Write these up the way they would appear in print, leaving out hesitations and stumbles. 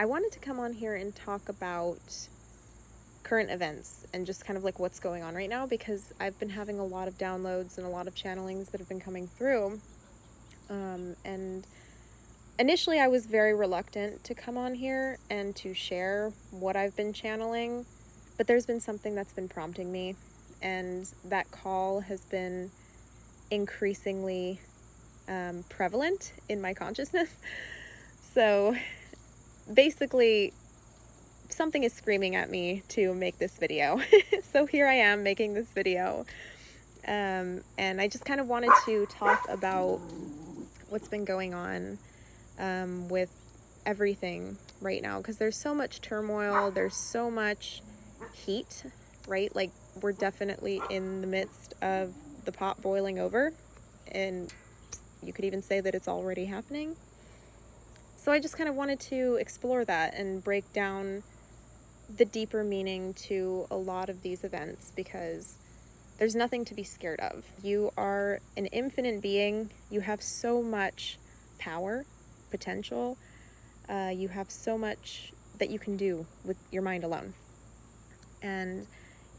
I wanted to come on here and talk about current events and just kind of like what's going on right now, because I've been having a lot of downloads and a lot of channelings that have been coming through. And initially I was very reluctant to come on here and to share what I've been channeling, but there's been something that's been prompting me, and that call has been increasingly prevalent in my consciousness. So basically, something is screaming at me to make this video. So here I am making this video. And I just kind of wanted to talk about what's been going on with everything right now, because there's so much turmoil, there's so much heat, right? Like, we're definitely in the midst of the pot boiling over, and you could even say that it's already happening. So I just kind of wanted to explore that and break down the deeper meaning to a lot of these events, because there's nothing to be scared of. You are an infinite being. You have so much power, potential. You have so much that you can do with your mind alone. And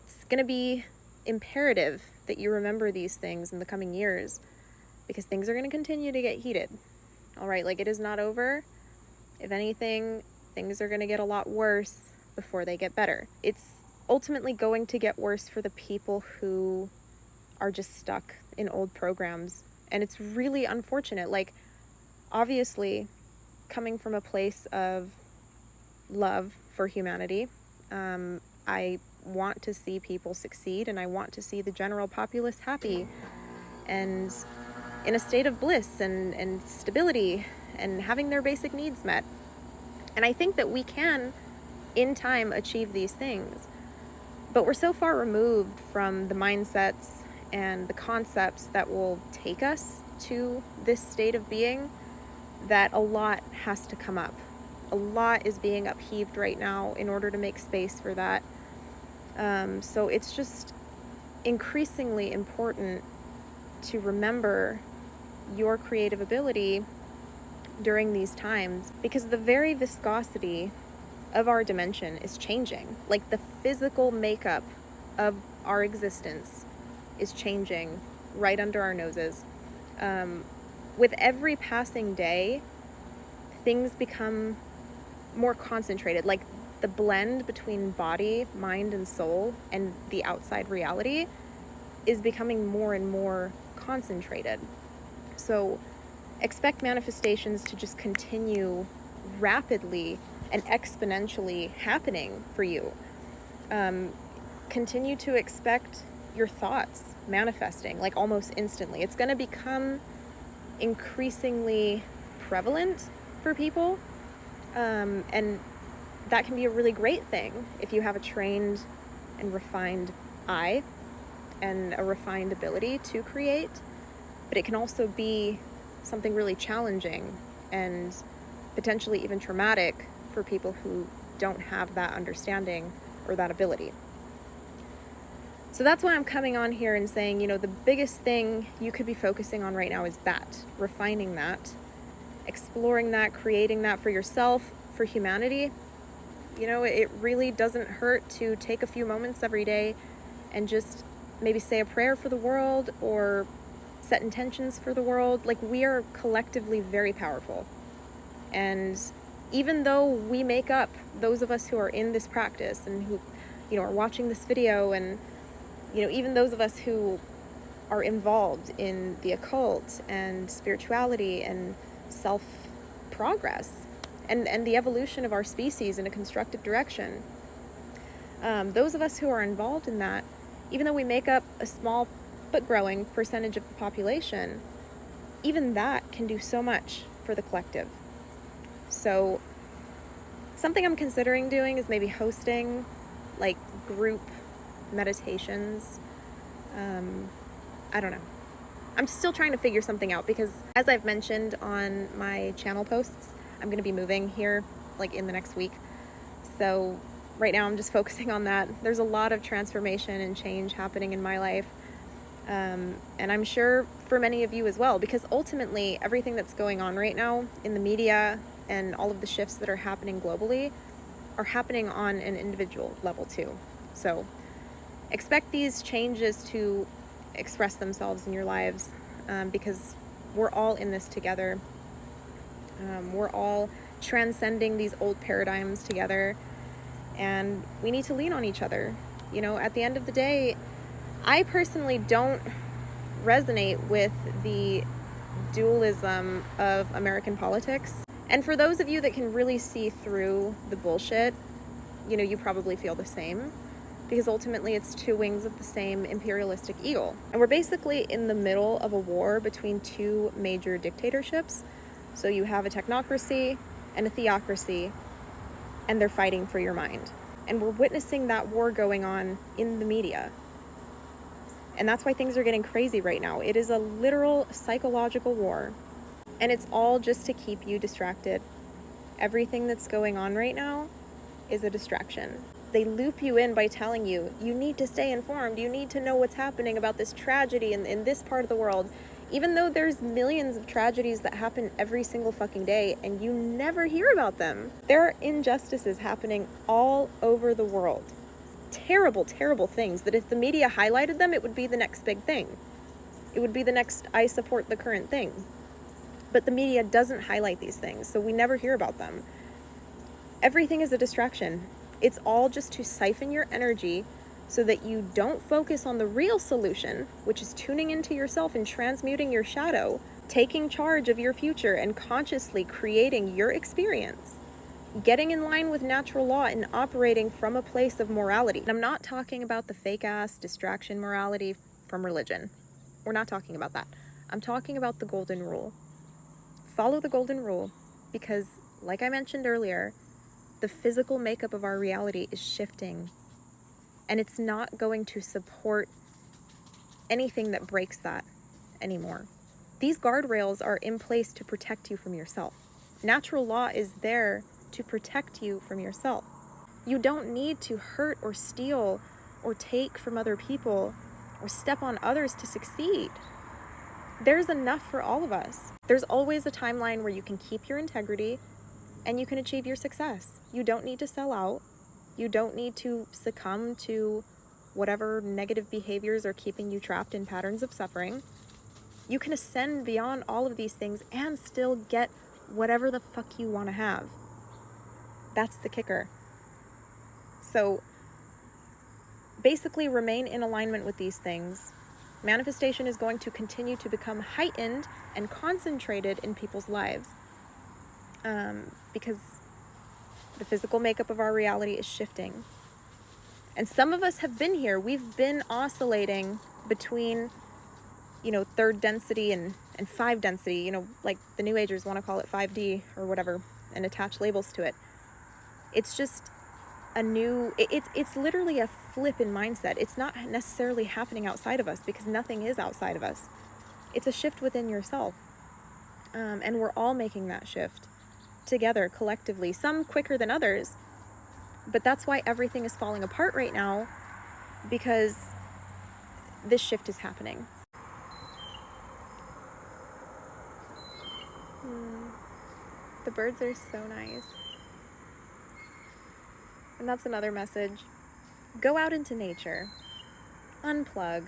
it's going to be imperative that you remember these things in the coming years, because things are going to continue to get heated. All right, like, it is not over. If anything, things are going to get a lot worse before they get better. It's ultimately going to get worse for the people who are just stuck in old programs. And it's really unfortunate. Like, obviously, coming from a place of love for humanity, I want to see people succeed, and I want to see the general populace happy and in a state of bliss and stability and having their basic needs met. And I think that we can, in time, achieve these things. But we're so far removed from the mindsets and the concepts that will take us to this state of being that a lot has to come up. A lot is being upheaved right now in order to make space for that. So it's just increasingly important to remember your creative ability during these times, because the very viscosity of our dimension is changing. Like, the physical makeup of our existence is changing right under our noses. With every passing day, things become more concentrated. Like, the blend between body, mind, and soul and the outside reality is becoming more and more concentrated. So expect manifestations to just continue rapidly and exponentially happening for you. Continue to expect your thoughts manifesting, like, almost instantly. It's going to become increasingly prevalent for people, and that can be a really great thing if you have a trained and refined eye and a refined ability to create. But it can also be something really challenging and potentially even traumatic for people who don't have that understanding or that ability. So that's why I'm coming on here and saying, the biggest thing you could be focusing on right now is that, refining that, exploring that, creating that for yourself, for humanity. It really doesn't hurt to take a few moments every day and just maybe say a prayer for the world or set intentions for the world. Like, we are collectively very powerful. And even though we make up, those of us who are in this practice and who, are watching this video, and, even those of us who are involved in the occult and spirituality and self-progress and the evolution of our species in a constructive direction, those of us who are involved in that, even though we make up a small but growing percentage of the population, even that can do so much for the collective. So something I'm considering doing is maybe hosting like group meditations. I don't know. I'm still trying to figure something out, because as I've mentioned on my channel posts, I'm going to be moving here like in the next week. So right now I'm just focusing on that. There's a lot of transformation and change happening in my life. And I'm sure for many of you as well, because ultimately everything that's going on right now in the media and all of the shifts that are happening globally are happening on an individual level too. So expect these changes to express themselves in your lives, because we're all in this together. We're all transcending these old paradigms together, and we need to lean on each other. You know, at the end of the day, I personally don't resonate with the dualism of American politics. And for those of you that can really see through the bullshit, you know, you probably feel the same, because ultimately it's two wings of the same imperialistic eagle. And we're basically in the middle of a war between two major dictatorships. So you have a technocracy and a theocracy, and they're fighting for your mind. And we're witnessing that war going on in the media. And that's why things are getting crazy right now. It is a literal psychological war. And it's all just to keep you distracted. Everything that's going on right now is a distraction. They loop you in by telling you, you need to stay informed. You need to know what's happening about this tragedy in this part of the world. Even though there's millions of tragedies that happen every single fucking day and you never hear about them. There are injustices happening all over the world. Terrible, terrible things that if the media highlighted them, it would be the next big thing. It would be the next I support the current thing. But the media doesn't highlight these things, so we never hear about them. Everything is a distraction. It's all just to siphon your energy so that you don't focus on the real solution, which is tuning into yourself and transmuting your shadow, taking charge of your future and consciously creating your experience, getting in line with natural law and operating from a place of morality. And I'm not talking about the fake-ass distraction morality from religion. We're not talking about that. I'm talking about the golden rule. Follow the golden rule because, like I mentioned earlier, the physical makeup of our reality is shifting, and it's not going to support anything that breaks that anymore. These guardrails are in place to protect you from yourself. Natural law is there to protect you from yourself. You don't need to hurt or steal or take from other people or step on others to succeed. There's enough for all of us. There's always a timeline where you can keep your integrity and you can achieve your success. You don't need to sell out. You don't need to succumb to whatever negative behaviors are keeping you trapped in patterns of suffering. You can ascend beyond all of these things and still get whatever the fuck you want to have. That's the kicker. So basically remain in alignment with these things. Manifestation is going to continue to become heightened and concentrated in people's lives, because the physical makeup of our reality is shifting. And some of us have been here. We've been oscillating between, third density and 5 density, like the New Agers want to call it 5D or whatever and attach labels to it. It's just it's literally a flip in mindset. It's not necessarily happening outside of us because nothing is outside of us. It's a shift within yourself. And we're all making that shift together, collectively, some quicker than others. But that's why everything is falling apart right now, because this shift is happening. The birds are so nice. And that's another message. Go out into nature. Unplug.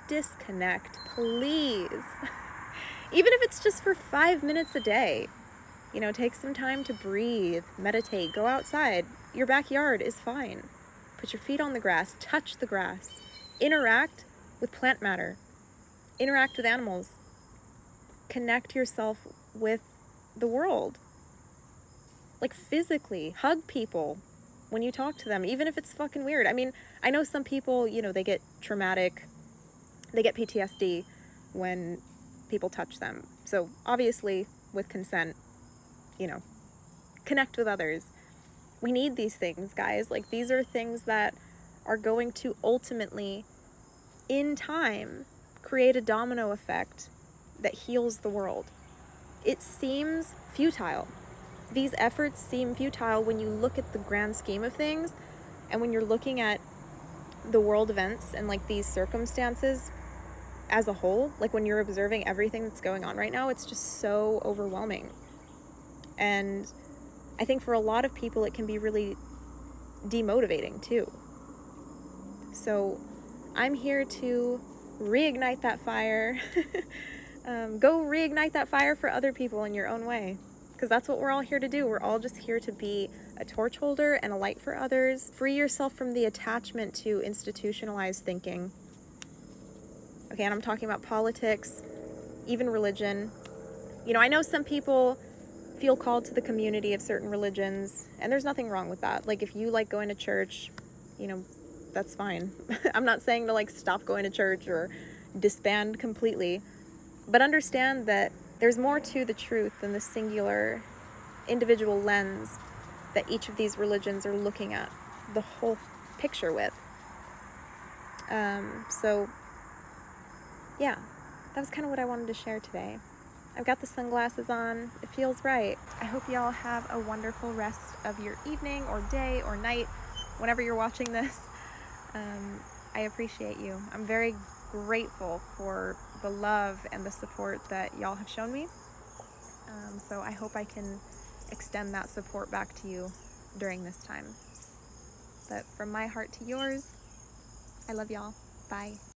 Disconnect, please. Even if it's just for 5 minutes a day. Take some time to breathe, meditate, go outside. Your backyard is fine. Put your feet on the grass, touch the grass. Interact with plant matter. Interact with animals. Connect yourself with the world. Like physically, hug people when you talk to them, even if it's fucking weird. I mean, I know some people, they get traumatic, they get PTSD when people touch them. So obviously with consent, connect with others. We need these things, guys. Like, these are things that are going to ultimately, in time, create a domino effect that heals the world. It seems futile. These efforts seem futile when you look at the grand scheme of things, and when you're looking at the world events and like these circumstances as a whole, like when you're observing everything that's going on right now, it's just so overwhelming. And I think for a lot of people, it can be really demotivating too. So I'm here to reignite that fire. Go reignite that fire for other people in your own way. Because that's what we're all here to do. We're all just here to be a torch holder and a light for others. Free yourself from the attachment to institutionalized thinking. Okay, and I'm talking about politics, even religion. You know, I know some people feel called to the community of certain religions, and there's nothing wrong with that. Like, if you like going to church, you know, that's fine. I'm not saying to like stop going to church or disband completely, but understand that there's more to the truth than the singular individual lens that each of these religions are looking at the whole picture with. So yeah, that was kind of what I wanted to share today. I've got the sunglasses on. It feels right. I hope y'all have a wonderful rest of your evening or day or night, whenever you're watching this. I appreciate you. I'm very grateful for the love and the support that y'all have shown me. So I hope I can extend that support back to you during this time. But from my heart to yours, I love y'all. Bye.